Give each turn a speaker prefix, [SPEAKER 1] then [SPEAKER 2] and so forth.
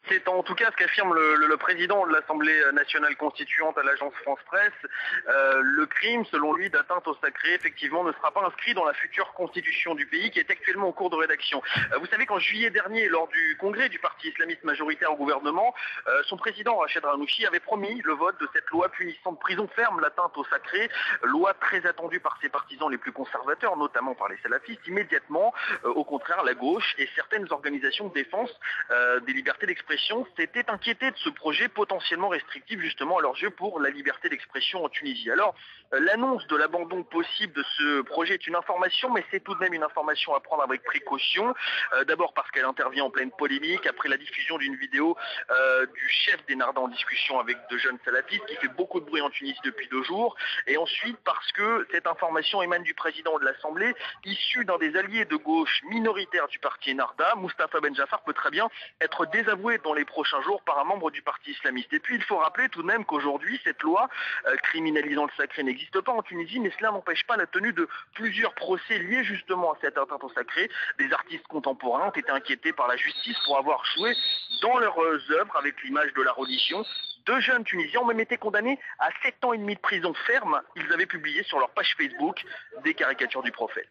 [SPEAKER 1] C'est en tout cas ce qu'affirme le président de l'Assemblée nationale constituante à l'agence France Presse. Le crime, selon lui, d'atteinte au sacré, effectivement, ne sera pas inscrit dans la future constitution du pays qui est actuellement en cours de rédaction. Vous savez qu'en juillet dernier, lors du congrès du parti islamiste majoritaire au gouvernement, son président Rached Ghannouchi avait promis le vote de cette loi punissant de prison ferme l'atteinte au sacré, loi très attendue par ses partisans les plus conservateurs, notamment par les salafistes. Immédiatement, au contraire, la gauche et certaines organisations de défense des libertés d'expression s'étaient inquiétés de ce projet potentiellement restrictif justement à leurs yeux pour la liberté d'expression en Tunisie. Alors, l'annonce de l'abandon possible de ce projet est une information, mais c'est tout de même une information à prendre avec précaution. D'abord parce qu'elle intervient en pleine polémique après la diffusion d'une vidéo du chef des Nardas en discussion avec de jeunes salafistes qui fait beaucoup de bruit en Tunisie depuis 2 jours. Et ensuite parce que cette information émane du président de l'Assemblée, issu d'un des alliés de gauche minoritaires du parti Narda. Moustapha Ben Jaafar peut très bien être désavoué dans les prochains jours par un membre du parti islamiste. Et puis il faut rappeler tout de même qu'aujourd'hui cette loi criminalisant le sacré n'existe pas en Tunisie, mais cela n'empêche pas la tenue de plusieurs procès liés justement à cette atteinte au sacré. Des artistes contemporains ont été inquiétés par la justice pour avoir joué dans leurs œuvres avec l'image de la religion. 2 jeunes Tunisiens ont même été condamnés à 7 ans et demi de prison ferme. Ils avaient publié sur leur page Facebook des caricatures du prophète.